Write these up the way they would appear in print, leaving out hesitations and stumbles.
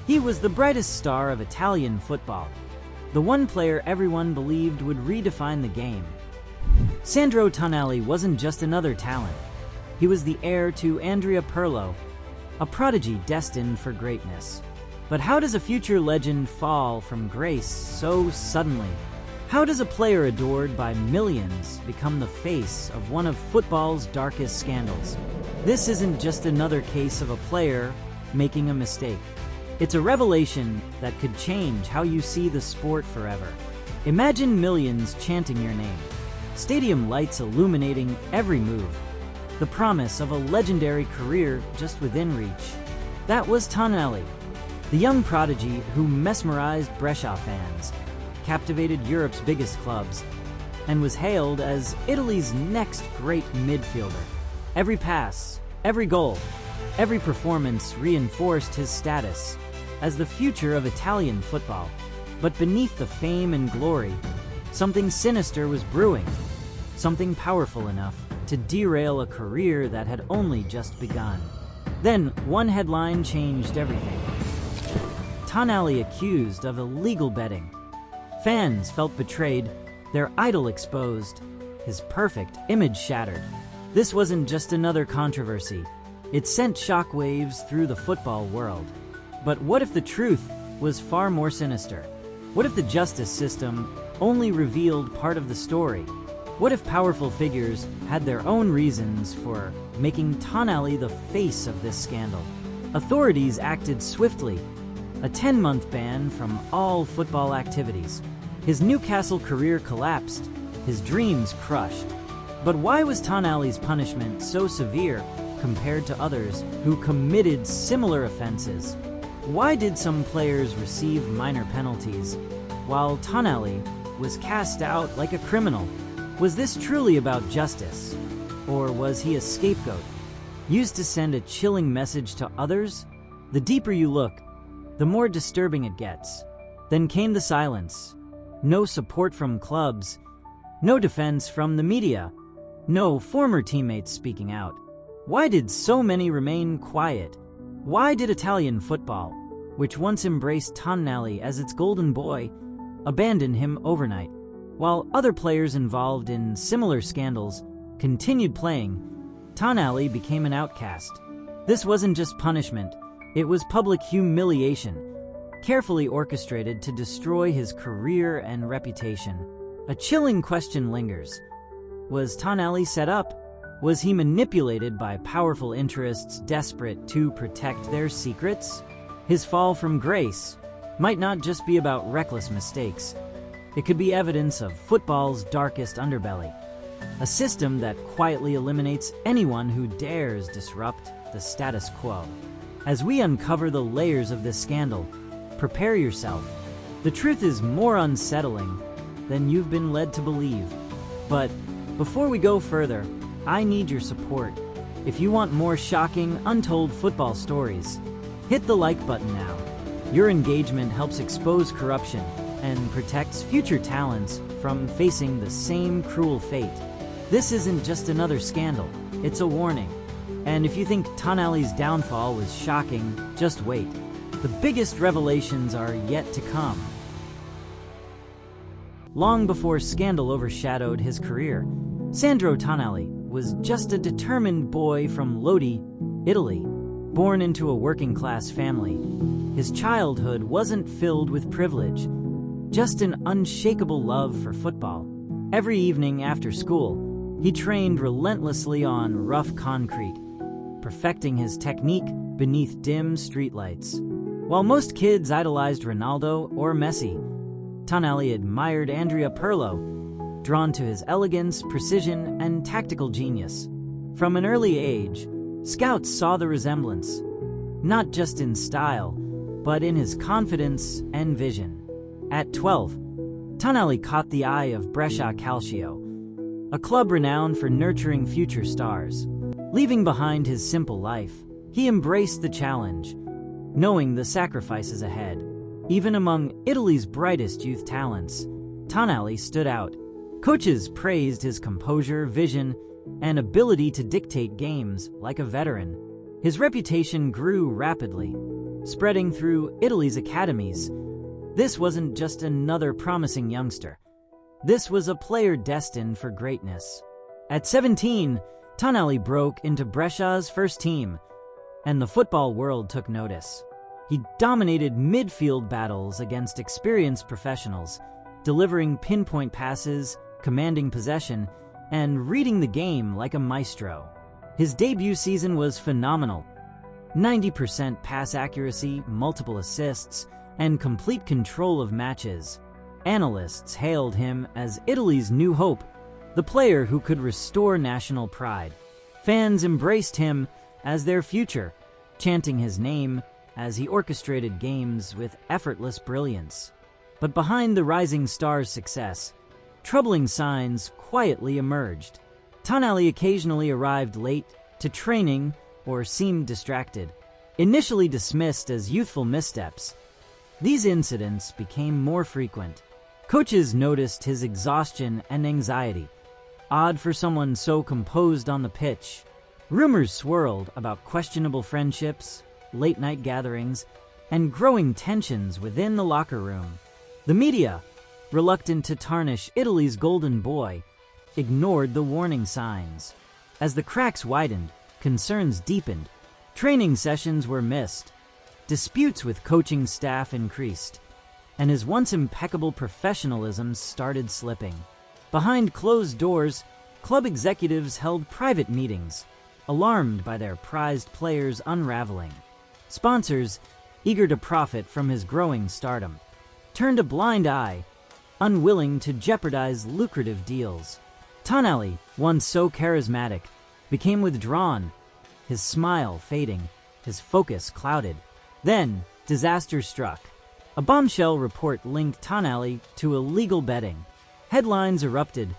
He was the brightest star of Italian football, the one player everyone believed would redefine the game. Sandro Tonali wasn't just another talent. He was the heir to Andrea Pirlo, a prodigy destined for greatness. But how does a future legend fall from grace so suddenly? How does a player adored by millions become the face of one of football's darkest scandals? This isn't just another case of a player making a mistake. It's a revelation that could change how you see the sport forever. Imagine millions chanting your name, stadium lights illuminating every move, the promise of a legendary career just within reach. That was Tonali, the young prodigy who mesmerized Brescia fans, captivated Europe's biggest clubs, and was hailed as Italy's next great midfielder. Every pass, every goal, every performance reinforced his status as the future of Italian football. But beneath the fame and glory, something sinister was brewing, something powerful enough to derail a career that had only just begun. Then, one headline changed everything. Tonali accused of illegal betting. Fans felt betrayed, their idol exposed, his perfect image shattered. This wasn't just another controversy. It sent shockwaves through the football world. But what if the truth was far more sinister? What if the justice system only revealed part of the story? What if powerful figures had their own reasons for making Tonali the face of this scandal? Authorities acted swiftly. A 10-month ban from all football activities. His Newcastle career collapsed, his dreams crushed. But why was Tonali's punishment so severe compared to others who committed similar offenses? Why did some players receive minor penalties, while Tonali was cast out like a criminal? Was this truly about justice? Or was he a scapegoat, used to send a chilling message to others? The deeper you look, the more disturbing it gets. Then came the silence. No support from clubs, no defense from the media, no former teammates speaking out. Why did so many remain quiet? Why did Italian football, which once embraced Tonali as its golden boy, abandon him overnight? While other players involved in similar scandals continued playing, Tonali became an outcast. This wasn't just punishment. It was public humiliation, carefully orchestrated to destroy his career and reputation. A chilling question lingers. Was Tonali set up? Was he manipulated by powerful interests desperate to protect their secrets? His fall from grace might not just be about reckless mistakes. It could be evidence of football's darkest underbelly, a system that quietly eliminates anyone who dares disrupt the status quo. As we uncover the layers of this scandal, prepare yourself. The truth is more unsettling than you've been led to believe. But before we go further, I need your support. If you want more shocking, untold football stories, hit the like button now. Your engagement helps expose corruption and protects future talents from facing the same cruel fate. This isn't just another scandal, it's a warning. And if you think Tonali's downfall was shocking, just wait. The biggest revelations are yet to come. Long before scandal overshadowed his career, Sandro Tonali was just a determined boy from Lodi, Italy. Born into a working-class family, his childhood wasn't filled with privilege, just an unshakable love for football. Every evening after school, he trained relentlessly on rough concrete, perfecting his technique beneath dim streetlights. While most kids idolized Ronaldo or Messi, Tonali admired Andrea Pirlo, drawn to his elegance, precision, and tactical genius. From an early age, scouts saw the resemblance, not just in style, but in his confidence and vision. At 12, Tonali caught the eye of Brescia Calcio, a club renowned for nurturing future stars. Leaving behind his simple life, he embraced the challenge, knowing the sacrifices ahead. Even among Italy's brightest youth talents, Tonali stood out. Coaches praised his composure, vision, and ability to dictate games like a veteran. His reputation grew rapidly, spreading through Italy's academies. This wasn't just another promising youngster. This was a player destined for greatness. At 17, Tonali broke into Brescia's first team, and the football world took notice. He dominated midfield battles against experienced professionals, delivering pinpoint passes, commanding possession, and reading the game like a maestro. His debut season was phenomenal. 90% pass accuracy, multiple assists, and complete control of matches. Analysts hailed him as Italy's new hope, the player who could restore national pride. Fans embraced him as their future, chanting his name as he orchestrated games with effortless brilliance. But behind the rising star's success, troubling signs quietly emerged. Tonali occasionally arrived late to training or seemed distracted. Initially dismissed as youthful missteps, these incidents became more frequent. Coaches noticed his exhaustion and anxiety, odd for someone so composed on the pitch. Rumors swirled about questionable friendships, late-night gatherings, and growing tensions within the locker room. The media, reluctant to tarnish Italy's golden boy, ignored the warning signs. As the cracks widened, concerns deepened. Training sessions were missed. Disputes with coaching staff increased, and his once impeccable professionalism started slipping. Behind closed doors, club executives held private meetings, alarmed by their prized players unraveling. Sponsors, eager to profit from his growing stardom, turned a blind eye, unwilling to jeopardize lucrative deals. Tonali, once so charismatic, became withdrawn, his smile fading, his focus clouded. Then, disaster struck. A bombshell report linked Tonali to illegal betting. Headlines erupted,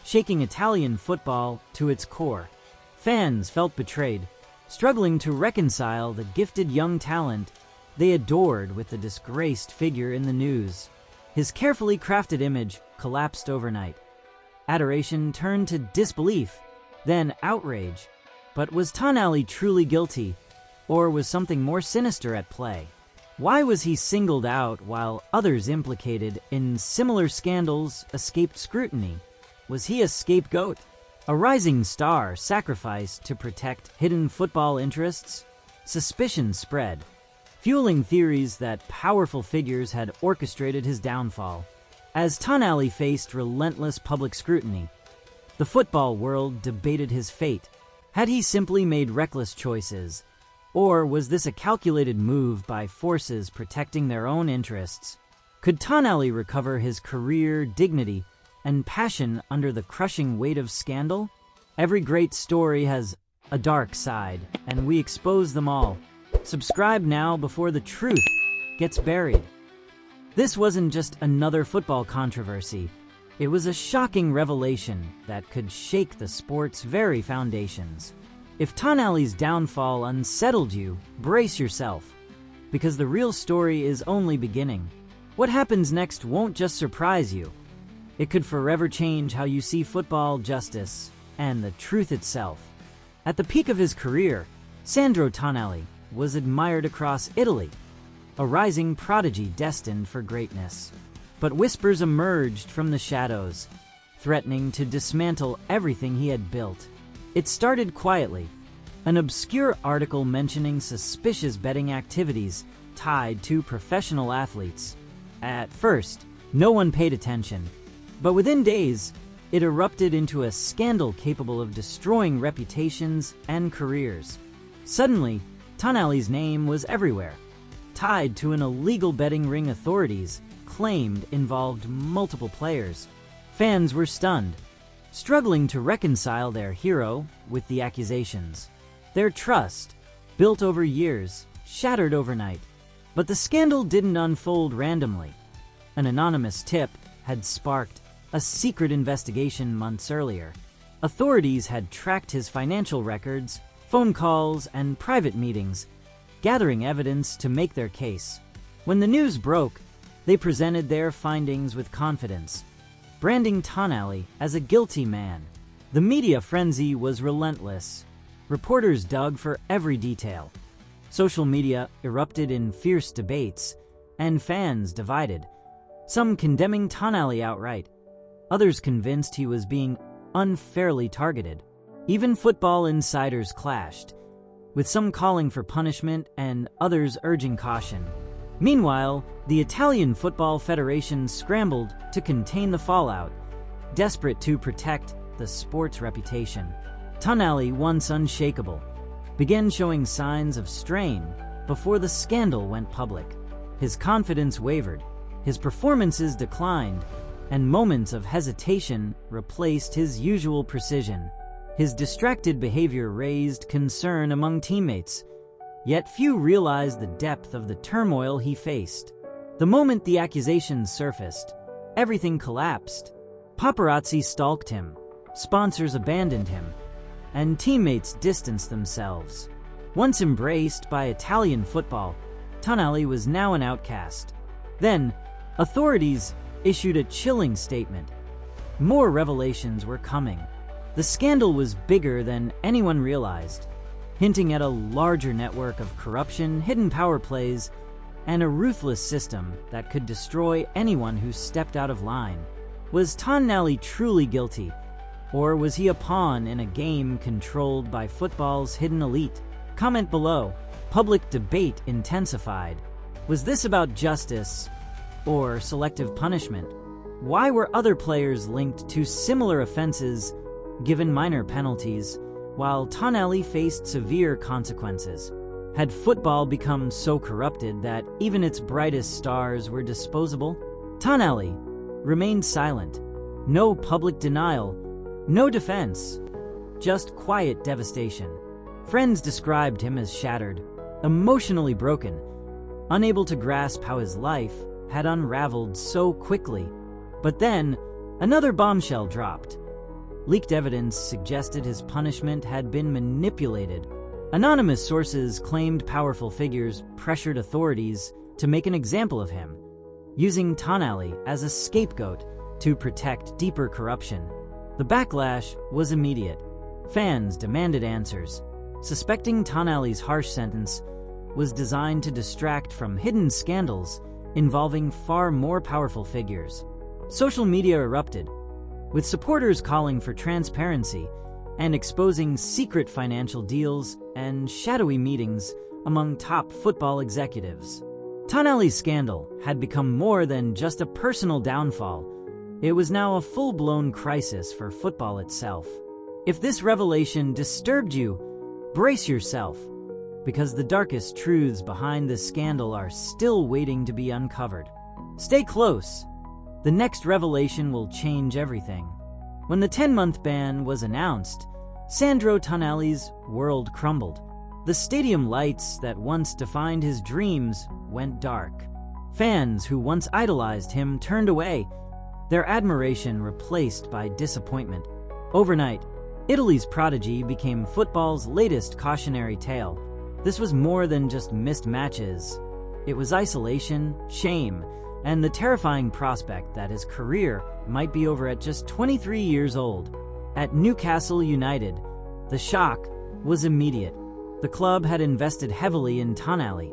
shaking Italian football to its core. Fans felt betrayed, struggling to reconcile the gifted young talent they adored with the disgraced figure in the news. His carefully crafted image collapsed overnight. Adoration turned to disbelief, then outrage. But was Tonali truly guilty, or was something more sinister at play? Why was he singled out while others implicated in similar scandals escaped scrutiny? Was he a scapegoat? A rising star sacrificed to protect hidden football interests? Suspicion spread, fueling theories that powerful figures had orchestrated his downfall. As Tonali faced relentless public scrutiny, the football world debated his fate. Had he simply made reckless choices, or was this a calculated move by forces protecting their own interests? Could Tonali recover his career, dignity, and passion under the crushing weight of scandal? Every great story has a dark side, and we expose them all. Subscribe now before the truth gets buried. This wasn't just another football controversy. It was a shocking revelation that could shake the sport's very foundations. If Tonali's downfall unsettled you, brace yourself, because the real story is only beginning. What happens next won't just surprise you. It could forever change how you see football, justice, and the truth itself. At the peak of his career, Sandro Tonali was admired across Italy, a rising prodigy destined for greatness. But whispers emerged from the shadows, threatening to dismantle everything he had built. It started quietly, an obscure article mentioning suspicious betting activities tied to professional athletes. At first, no one paid attention, but within days, it erupted into a scandal capable of destroying reputations and careers. Suddenly, Tonali's name was everywhere, tied to an illegal betting ring authorities claimed involved multiple players. Fans were stunned, struggling to reconcile their hero with the accusations. Their trust, built over years, shattered overnight. But the scandal didn't unfold randomly. An anonymous tip had sparked a secret investigation months earlier. Authorities had tracked his financial records, phone calls, and private meetings, gathering evidence to make their case. When the news broke, they presented their findings with confidence, branding Tonali as a guilty man. The media frenzy was relentless. Reporters dug for every detail, Social media erupted in fierce debates, and fans divided, some condemning Tonali outright, others convinced he was being unfairly targeted. Even football insiders clashed, with some calling for punishment and others urging caution. Meanwhile, the Italian Football Federation scrambled to contain the fallout, desperate to protect the sport's reputation. Tonali, once unshakable, began showing signs of strain before the scandal went public. His confidence wavered, his performances declined, and moments of hesitation replaced his usual precision. His distracted behavior raised concern among teammates, yet few realized the depth of the turmoil he faced. The moment the accusations surfaced, everything collapsed. Paparazzi stalked him, sponsors abandoned him, and teammates distanced themselves. Once embraced by Italian football, Tonali was now an outcast. Then, authorities issued a chilling statement. More revelations were coming. The scandal was bigger than anyone realized, hinting at a larger network of corruption, hidden power plays, and a ruthless system that could destroy anyone who stepped out of line. Was Tonali truly guilty, or was he a pawn in a game controlled by football's hidden elite? Comment below. Public debate intensified. Was this about justice or selective punishment? Why were other players linked to similar offenses given minor penalties, while Tonali faced severe consequences? Had football become so corrupted that even its brightest stars were disposable? Tonali remained silent. No public denial, no defense, just quiet devastation. Friends described him as shattered, emotionally broken, unable to grasp how his life had unraveled so quickly. But then, another bombshell dropped. Leaked evidence suggested his punishment had been manipulated. Anonymous sources claimed powerful figures pressured authorities to make an example of him, using Tonali as a scapegoat to protect deeper corruption. The backlash was immediate. Fans demanded answers, suspecting Tonali's harsh sentence was designed to distract from hidden scandals involving far more powerful figures. Social media erupted, with supporters calling for transparency and exposing secret financial deals and shadowy meetings among top football executives. Tonali's scandal had become more than just a personal downfall. It was now a full-blown crisis for football itself. If this revelation disturbed you, brace yourself, because the darkest truths behind this scandal are still waiting to be uncovered. Stay close. The next revelation will change everything. When the 10-month ban was announced, Sandro Tonali's world crumbled. The stadium lights that once defined his dreams went dark. Fans who once idolized him turned away, their admiration replaced by disappointment. Overnight, Italy's prodigy became football's latest cautionary tale. This was more than just missed matches. It was isolation, shame, and the terrifying prospect that his career might be over at just 23 years old. At Newcastle United, the shock was immediate. The club had invested heavily in Tonali,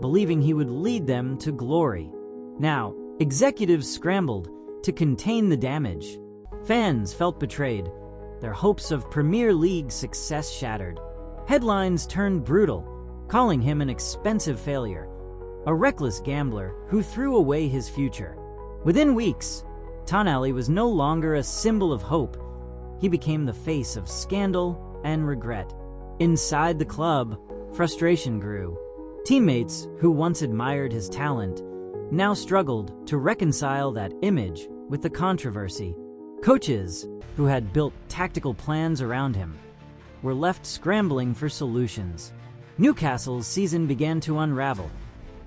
believing he would lead them to glory. Now, executives scrambled to contain the damage. Fans felt betrayed, their hopes of Premier League success shattered. Headlines turned brutal, calling him an expensive failure, a reckless gambler who threw away his future. Within weeks, Tonali was no longer a symbol of hope. He became the face of scandal and regret. Inside the club, frustration grew. Teammates who once admired his talent now struggled to reconcile that image with the controversy. Coaches who had built tactical plans around him were left scrambling for solutions. Newcastle's season began to unravel,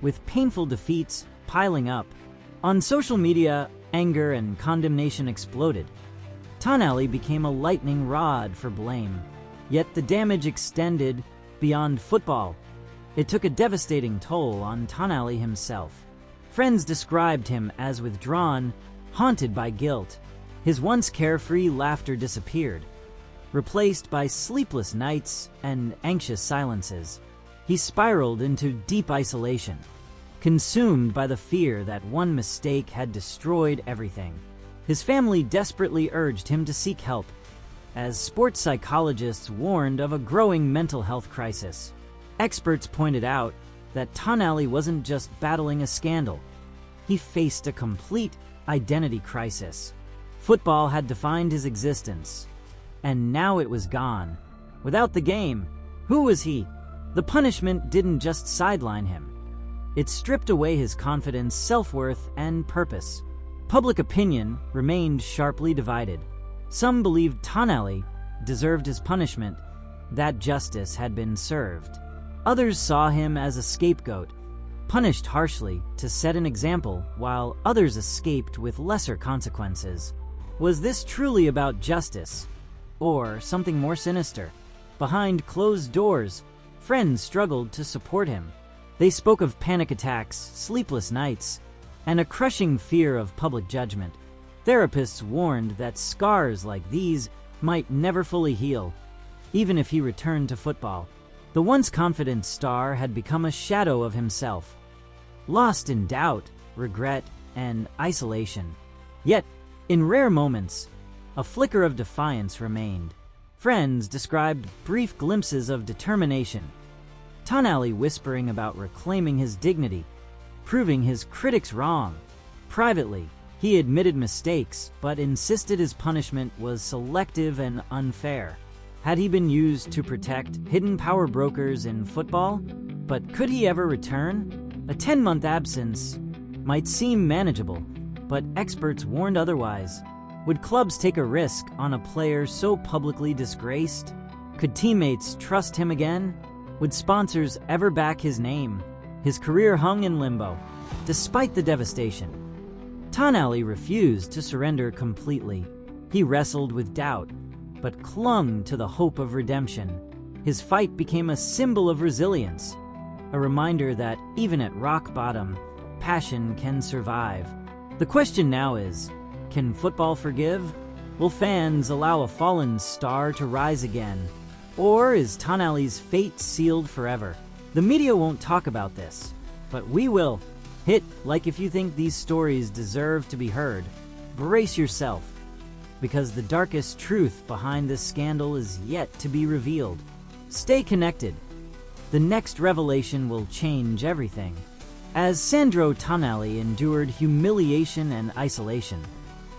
with painful defeats piling up. On social media, anger and condemnation exploded. Tonali became a lightning rod for blame. Yet the damage extended beyond football. It took a devastating toll on Tonali himself. Friends described him as withdrawn, haunted by guilt. His once carefree laughter disappeared, replaced by sleepless nights and anxious silences. He spiraled into deep isolation, consumed by the fear that one mistake had destroyed everything. His family desperately urged him to seek help, as sports psychologists warned of a growing mental health crisis. Experts pointed out that Tonali wasn't just battling a scandal. He faced a complete identity crisis. Football had defined his existence, and now it was gone. Without the game, who was he? The punishment didn't just sideline him. It stripped away his confidence, self-worth, and purpose. Public opinion remained sharply divided. Some believed Tonali deserved his punishment, that justice had been served. Others saw him as a scapegoat, punished harshly to set an example, while others escaped with lesser consequences. Was this truly about justice, or something more sinister? Behind closed doors, friends struggled to support him. They spoke of panic attacks, sleepless nights, and a crushing fear of public judgment. Therapists warned that scars like these might never fully heal, even if he returned to football. The once confident star had become a shadow of himself, lost in doubt, regret, and isolation. Yet, in rare moments, a flicker of defiance remained. Friends described brief glimpses of determination, Tonali whispering about reclaiming his dignity, proving his critics wrong. Privately, he admitted mistakes, but insisted his punishment was selective and unfair. Had he been used to protect hidden power brokers in football? But could he ever return? A 10-month absence might seem manageable, but experts warned otherwise. Would clubs take a risk on a player so publicly disgraced? Could teammates trust him again? Would sponsors ever back his name? His career hung in limbo. Despite the devastation, Tonali refused to surrender completely. He wrestled with doubt, but clung to the hope of redemption. His fight became a symbol of resilience, a reminder that even at rock bottom, passion can survive. The question now is, can football forgive? Will fans allow a fallen star to rise again? Or is Tonali's fate sealed forever? The media won't talk about this, but we will. Hit like if you think these stories deserve to be heard. Brace yourself, because the darkest truth behind this scandal is yet to be revealed. Stay connected. The next revelation will change everything. As Sandro Tonali endured humiliation and isolation,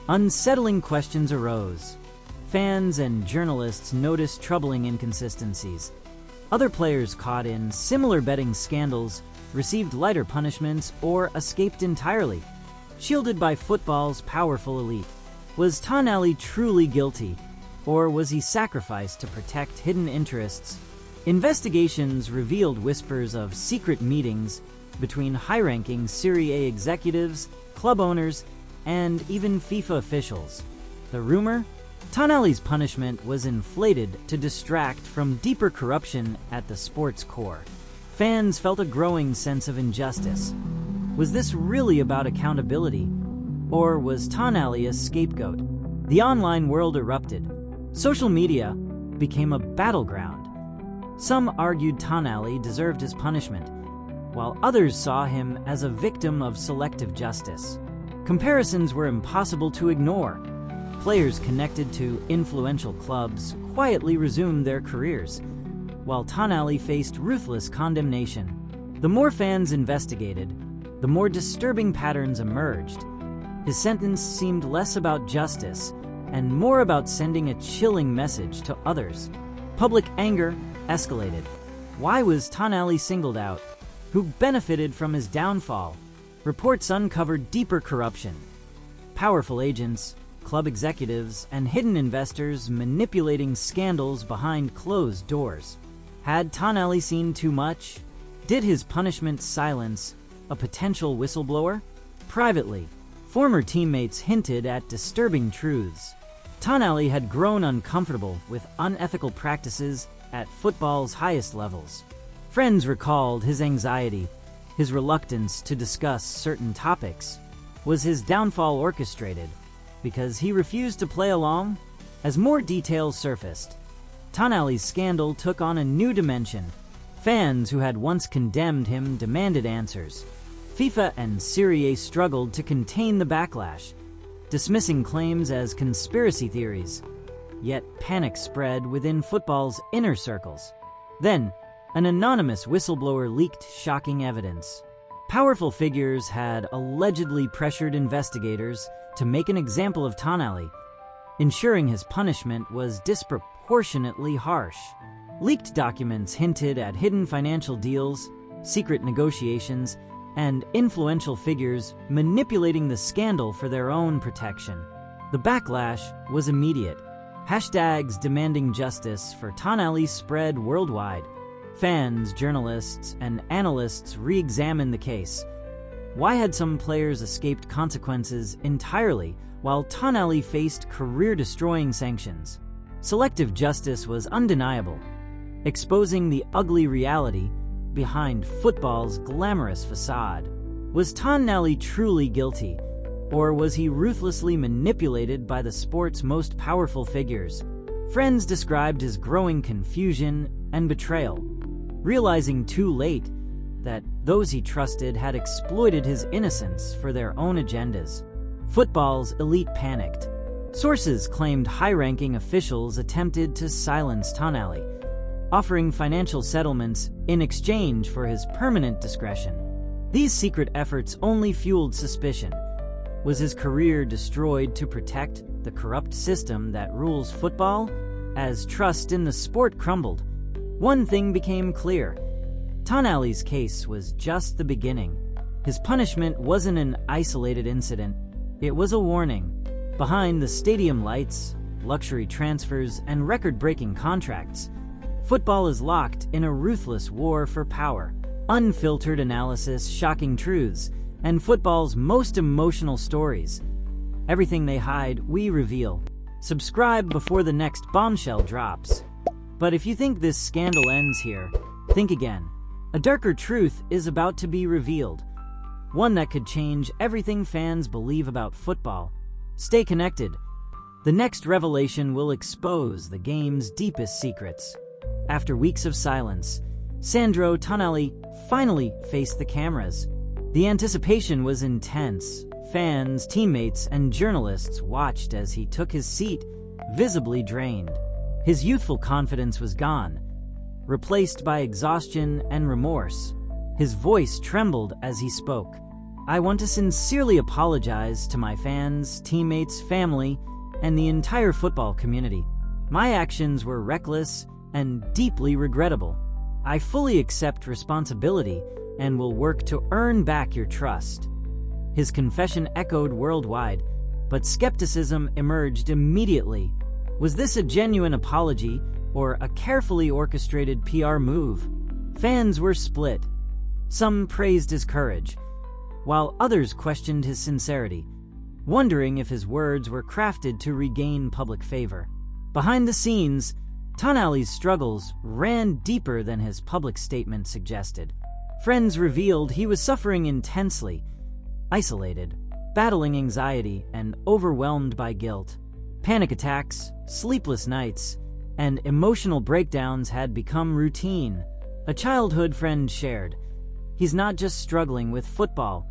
unsettling questions arose. Fans and journalists noticed troubling inconsistencies. Other players caught in similar betting scandals received lighter punishments or escaped entirely, shielded by football's powerful elite. Was Tonali truly guilty, or was he sacrificed to protect hidden interests? Investigations revealed whispers of secret meetings between high-ranking Serie A executives, club owners, and even FIFA officials. The rumor? Tonali's punishment was inflated to distract from deeper corruption at the sport's core. Fans felt a growing sense of injustice. Was this really about accountability? Or was Tonali a scapegoat? The online world erupted. Social media became a battleground. Some argued Tonali deserved his punishment, while others saw him as a victim of selective justice. Comparisons were impossible to ignore. Players connected to influential clubs quietly resumed their careers, while Tonali faced ruthless condemnation. The more fans investigated, the more disturbing patterns emerged. His sentence seemed less about justice and more about sending a chilling message to others. Public anger escalated. Why was Tonali singled out? Who benefited from his downfall? Reports uncovered deeper corruption. Powerful agents, club executives, and hidden investors manipulating scandals behind closed doors. Had Tonali seen too much? Did his punishment silence a potential whistleblower? Privately, former teammates hinted at disturbing truths. Tonali had grown uncomfortable with unethical practices at football's highest levels. Friends recalled his anxiety, his reluctance to discuss certain topics. Was his downfall orchestrated because he refused to play along? As more details surfaced, Tonali's scandal took on a new dimension. Fans who had once condemned him demanded answers. FIFA and Serie A struggled to contain the backlash, dismissing claims as conspiracy theories. Yet panic spread within football's inner circles. Then, an anonymous whistleblower leaked shocking evidence. Powerful figures had allegedly pressured investigators to make an example of Tonali, ensuring his punishment was disproportionately harsh. Leaked documents hinted at hidden financial deals, secret negotiations, and influential figures manipulating the scandal for their own protection. The backlash was immediate. Hashtags demanding justice for Tonali spread worldwide. Fans, journalists, and analysts re-examined the case. Why had some players escaped consequences entirely while Tonali faced career-destroying sanctions? Selective justice was undeniable, exposing the ugly reality behind football's glamorous facade. Was Tonali truly guilty, or was he ruthlessly manipulated by the sport's most powerful figures? Friends described his growing confusion and betrayal, realizing too late that those he trusted had exploited his innocence for their own agendas. Football's elite panicked. Sources claimed high-ranking officials attempted to silence Tonali, offering financial settlements in exchange for his permanent discretion. These secret efforts only fueled suspicion. Was his career destroyed to protect the corrupt system that rules football? As trust in the sport crumbled, one thing became clear. Tonali's case was just the beginning. His punishment wasn't an isolated incident, it was a warning. Behind the stadium lights, luxury transfers, and record-breaking contracts, football is locked in a ruthless war for power. Unfiltered analysis, shocking truths, and football's most emotional stories. Everything they hide, we reveal. Subscribe before the next bombshell drops. But if you think this scandal ends here, think again. A darker truth is about to be revealed. One that could change everything fans believe about football. Stay connected. The next revelation will expose the game's deepest secrets. After weeks of silence, Sandro Tonali finally faced the cameras. The anticipation was intense. Fans, teammates, and journalists watched as he took his seat, visibly drained. His youthful confidence was gone, replaced by exhaustion and remorse. His voice trembled as he spoke. "I want to sincerely apologize to my fans, teammates, family, and the entire football community. My actions were reckless and deeply regrettable. I fully accept responsibility and will work to earn back your trust." His confession echoed worldwide, but skepticism emerged immediately. Was this a genuine apology or a carefully orchestrated PR move? Fans were split. Some praised his courage, while others questioned his sincerity, wondering if his words were crafted to regain public favor. Behind the scenes, Tonali's struggles ran deeper than his public statement suggested. Friends revealed he was suffering intensely, isolated, battling anxiety, and overwhelmed by guilt. Panic attacks, sleepless nights, and emotional breakdowns had become routine. A childhood friend shared, "He's not just struggling with football."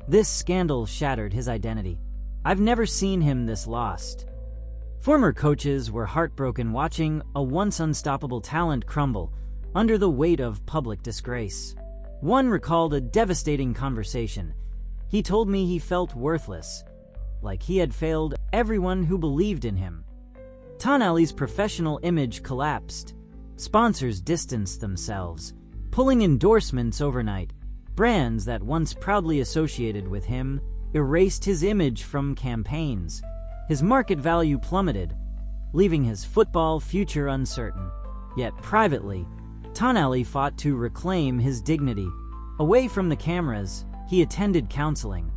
This scandal shattered his identity. "I've never seen him this lost." Former coaches were heartbroken watching a once unstoppable talent crumble under the weight of public disgrace. One recalled a devastating conversation. "He told me he felt worthless, like he had failed everyone who believed in him." Tonali's professional image collapsed. Sponsors distanced themselves, pulling endorsements overnight. Brands that once proudly associated with him erased his image from campaigns. His market value plummeted, leaving his football future uncertain. Yet privately, Tonali fought to reclaim his dignity. Away from the cameras, he attended counseling,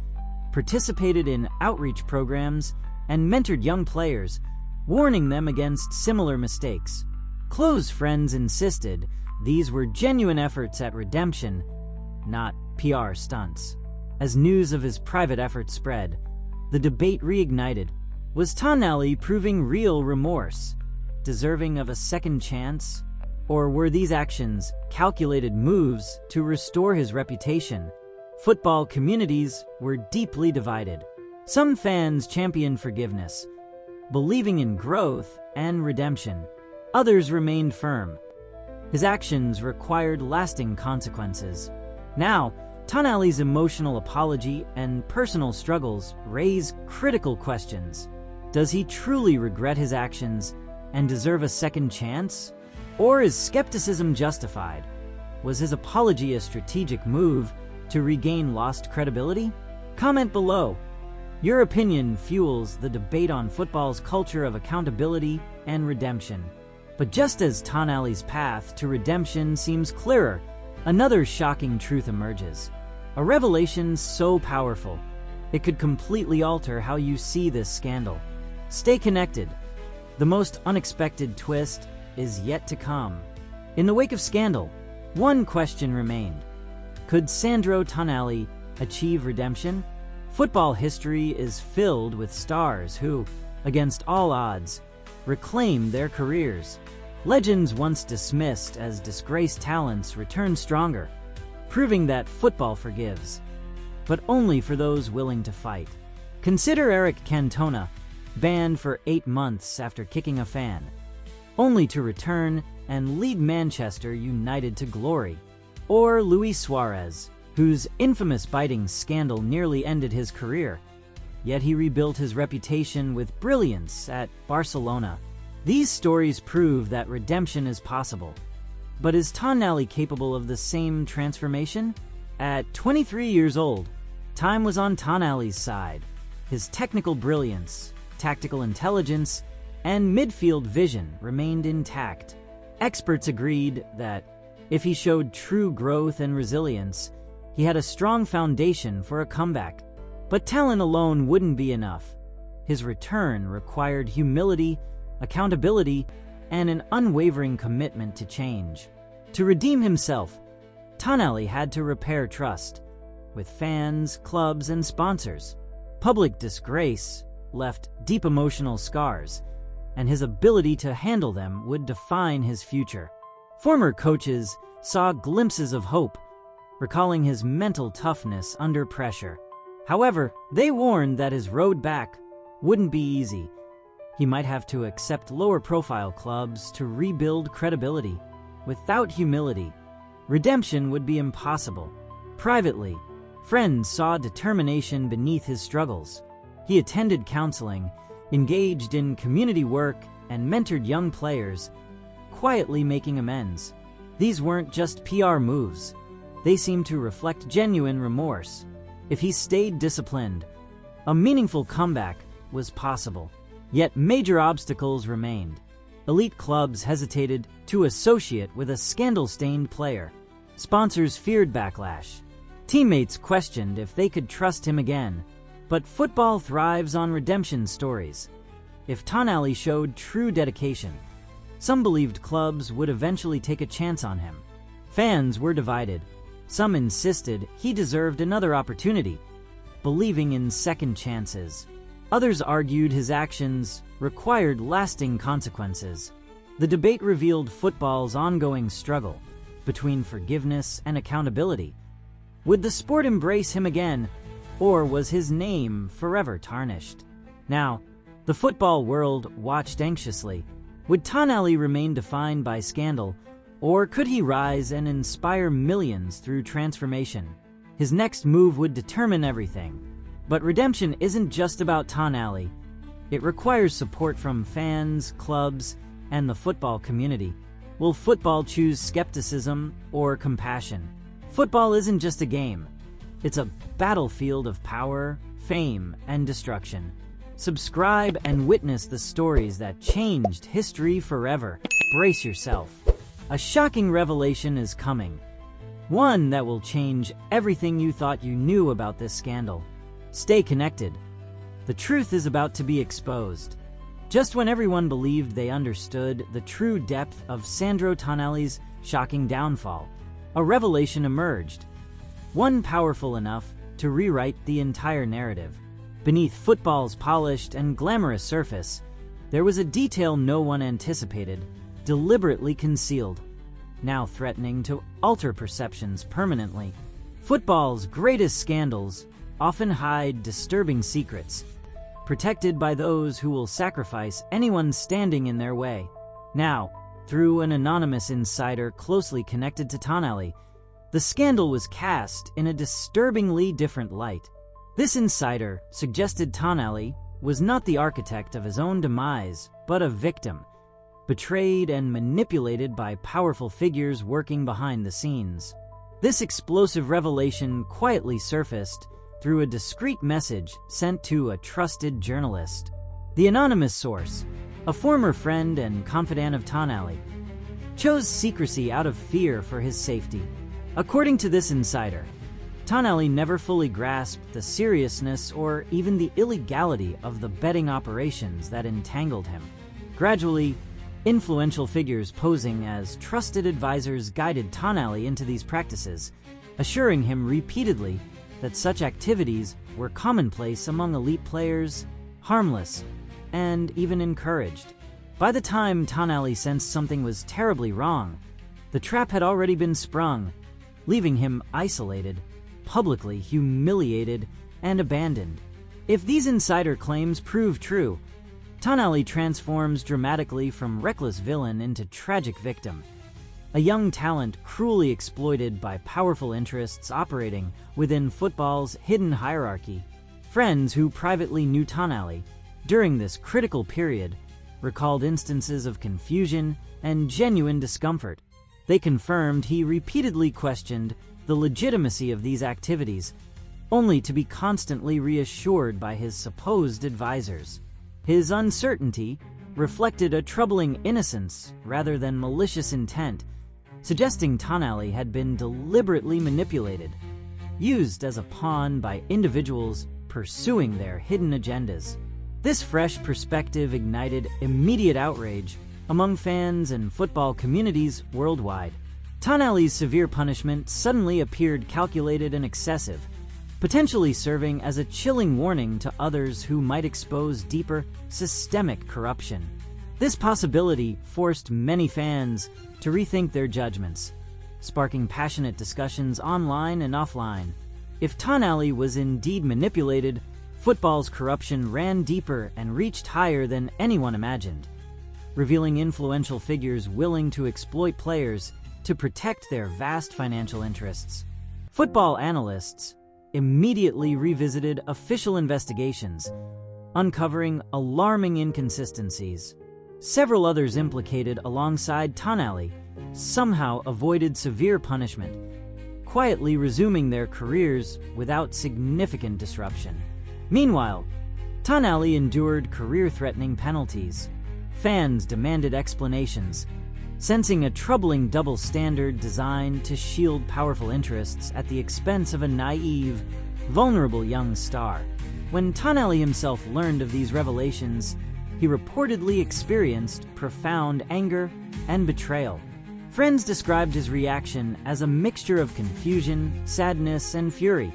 participated in outreach programs, and mentored young players, warning them against similar mistakes. Close friends insisted these were genuine efforts at redemption, not PR stunts. As news of his private efforts spread, the debate reignited. Was Tonali proving real remorse, deserving of a second chance? Or were these actions calculated moves to restore his reputation? Football communities were deeply divided. Some fans championed forgiveness, believing in growth and redemption. Others remained firm. His actions required lasting consequences. Now, Tonali's emotional apology and personal struggles raise critical questions. Does he truly regret his actions and deserve a second chance? Or is skepticism justified? Was his apology a strategic move to regain lost credibility? Comment below. Your opinion fuels the debate on football's culture of accountability and redemption. But just as Tonali's path to redemption seems clearer, another shocking truth emerges. A revelation so powerful, it could completely alter how you see this scandal. Stay connected. The most unexpected twist is yet to come. In the wake of scandal, one question remained. Could Sandro Tonali achieve redemption? Football history is filled with stars who, against all odds, reclaimed their careers. Legends once dismissed as disgraced talents return stronger, proving that football forgives, but only for those willing to fight. Consider Eric Cantona, banned for 8 months after kicking a fan, only to return and lead Manchester United to glory. Or Luis Suarez, whose infamous biting scandal nearly ended his career, yet he rebuilt his reputation with brilliance at Barcelona. These stories prove that redemption is possible. But is Tonali capable of the same transformation? At 23 years old, time was on Tonali's side. His technical brilliance, tactical intelligence, and midfield vision remained intact. Experts agreed that if he showed true growth and resilience, he had a strong foundation for a comeback. But talent alone wouldn't be enough. His return required humility, accountability, and an unwavering commitment to change. To redeem himself, Tonali had to repair trust with fans, clubs, and sponsors. Public disgrace left deep emotional scars, and his ability to handle them would define his future. Former coaches saw glimpses of hope, recalling his mental toughness under pressure. However, they warned that his road back wouldn't be easy. He might have to accept lower-profile clubs to rebuild credibility. Without humility, redemption would be impossible. Privately, friends saw determination beneath his struggles. He attended counseling, engaged in community work, and mentored young players, quietly making amends. These weren't just PR moves. They seemed to reflect genuine remorse. If he stayed disciplined, a meaningful comeback was possible. Yet major obstacles remained. Elite clubs hesitated to associate with a scandal-stained player. Sponsors feared backlash. Teammates questioned if they could trust him again. But football thrives on redemption stories. If Tonali showed true dedication, some believed clubs would eventually take a chance on him. Fans were divided. Some insisted he deserved another opportunity, believing in second chances. Others argued his actions required lasting consequences. The debate revealed football's ongoing struggle between forgiveness and accountability. Would the sport embrace him again, or was his name forever tarnished? Now, the football world watched anxiously. Would Tonali remain defined by scandal, or could he rise and inspire millions through transformation? His next move would determine everything. But redemption isn't just about Tonali. It requires support from fans, clubs, and the football community. Will football choose skepticism or compassion? Football isn't just a game. It's a battlefield of power, fame, and destruction. Subscribe and witness the stories that changed history forever. Brace yourself. A shocking revelation is coming. One that will change everything you thought you knew about this scandal. Stay connected. The truth is about to be exposed. Just when everyone believed they understood the true depth of Sandro Tonali's shocking downfall, a revelation emerged. One powerful enough to rewrite the entire narrative. Beneath football's polished and glamorous surface, there was a detail no one anticipated, deliberately concealed. now threatening to alter perceptions permanently. Football's greatest scandals often hide disturbing secrets, protected by those who will sacrifice anyone standing in their way. Now, through an anonymous insider closely connected to Tonali, the scandal was cast in a disturbingly different light. This insider suggested Tonali was not the architect of his own demise, but a victim, betrayed and manipulated by powerful figures working behind the scenes. This explosive revelation quietly surfaced through a discreet message sent to a trusted journalist. The anonymous source, a former friend and confidant of Tonali, chose secrecy out of fear for his safety. According to this insider, Tonali never fully grasped the seriousness or even the illegality of the betting operations that entangled him. Gradually, influential figures posing as trusted advisors guided Tonali into these practices, assuring him repeatedly that such activities were commonplace among elite players, harmless, and even encouraged. By the time Tonali sensed something was terribly wrong, the trap had already been sprung, leaving him isolated, publicly humiliated, and abandoned. If these insider claims prove true, Tonali transforms dramatically from reckless villain into tragic victim, a young talent cruelly exploited by powerful interests operating within football's hidden hierarchy. Friends who privately knew Tonali during this critical period recalled instances of confusion and genuine discomfort. They confirmed he repeatedly questioned the legitimacy of these activities, only to be constantly reassured by his supposed advisors. His uncertainty reflected a troubling innocence rather than malicious intent, suggesting Tonali had been deliberately manipulated, used as a pawn by individuals pursuing their hidden agendas. This fresh perspective ignited immediate outrage among fans and football communities worldwide. Tonali's severe punishment suddenly appeared calculated and excessive, potentially serving as a chilling warning to others who might expose deeper, systemic corruption. This possibility forced many fans to rethink their judgments, sparking passionate discussions online and offline. If Tonali was indeed manipulated, football's corruption ran deeper and reached higher than anyone imagined, revealing influential figures willing to exploit players to protect their vast financial interests. Football analysts immediately revisited official investigations, uncovering alarming inconsistencies. Several others implicated alongside Tonali somehow avoided severe punishment, quietly resuming their careers without significant disruption. Meanwhile, Tonali endured career-threatening penalties. Fans demanded explanations, sensing a troubling double standard designed to shield powerful interests at the expense of a naive, vulnerable young star. When Tonali himself learned of these revelations, he reportedly experienced profound anger and betrayal. Friends described his reaction as a mixture of confusion, sadness, and fury,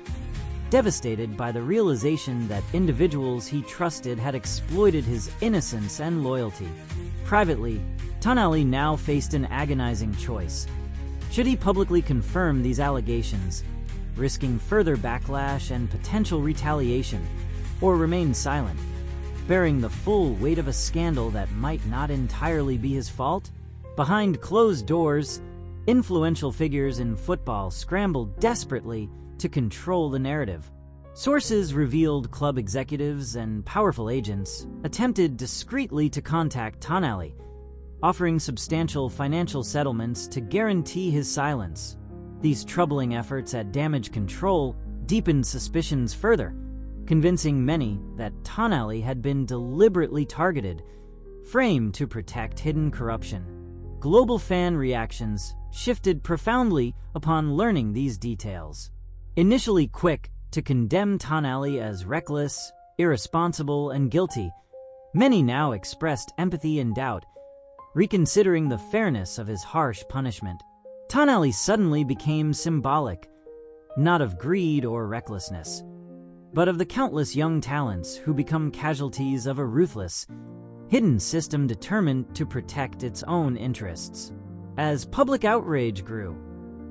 devastated by the realization that individuals he trusted had exploited his innocence and loyalty. Privately, Tonali now faced an agonizing choice. Should he publicly confirm these allegations, risking further backlash and potential retaliation, or remain silent, bearing the full weight of a scandal that might not entirely be his fault? Behind closed doors, influential figures in football scrambled desperately to control the narrative. Sources revealed club executives and powerful agents attempted discreetly to contact Tonali, offering substantial financial settlements to guarantee his silence. These troubling efforts at damage control deepened suspicions further, convincing many that Tonali had been deliberately targeted, framed to protect hidden corruption. Global fan reactions shifted profoundly upon learning these details. Initially quick to condemn Tonali as reckless, irresponsible, and guilty, many now expressed empathy and doubt, reconsidering the fairness of his harsh punishment. Tonali suddenly became symbolic, not of greed or recklessness, but of the countless young talents who become casualties of a ruthless, hidden system determined to protect its own interests. As public outrage grew,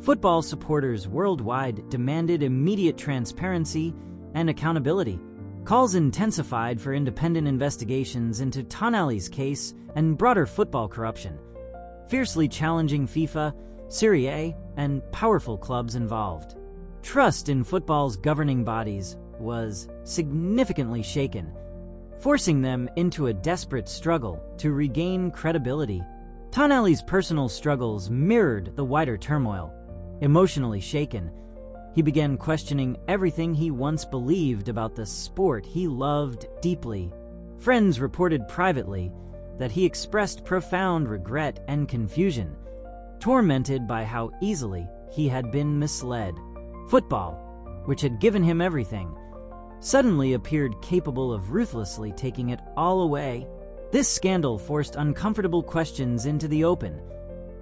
football supporters worldwide demanded immediate transparency and accountability. Calls intensified for independent investigations into Tonali's case and broader football corruption, fiercely challenging FIFA, Serie A, and powerful clubs involved. Trust in football's governing bodies was significantly shaken, forcing them into a desperate struggle to regain credibility. Tonali's personal struggles mirrored the wider turmoil. Emotionally shaken, he began questioning everything he once believed about the sport he loved deeply. Friends reported privately that he expressed profound regret and confusion, tormented by how easily he had been misled. Football, which had given him everything, suddenly appeared capable of ruthlessly taking it all away. This scandal forced uncomfortable questions into the open.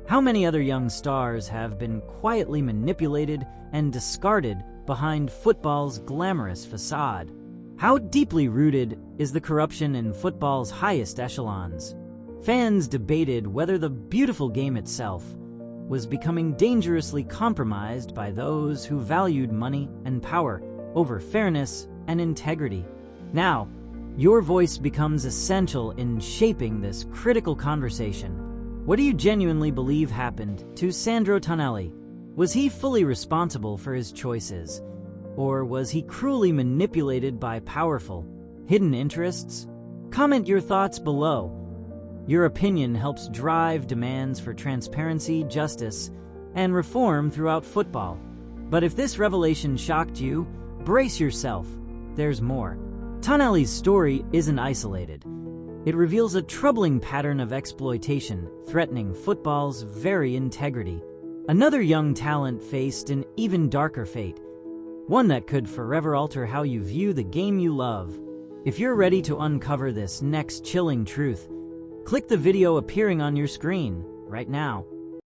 How many other young stars have been quietly manipulated and discarded behind football's glamorous facade? How deeply rooted is the corruption in football's highest echelons? Fans debated whether the beautiful game itself was becoming dangerously compromised by those who valued money and power over fairness and integrity. Now, your voice becomes essential in shaping this critical conversation. What do you genuinely believe happened to Sandro Tonali? Was he fully responsible for his choices? Or was he cruelly manipulated by powerful, hidden interests? Comment your thoughts below. Your opinion helps drive demands for transparency, justice, and reform throughout football. But if this revelation shocked you, brace yourself. There's more. Tonali's story isn't isolated. It reveals a troubling pattern of exploitation threatening football's very integrity. Another young talent faced an even darker fate, one that could forever alter how you view the game you love. If you're ready to uncover this next chilling truth, click the video appearing on your screen right now.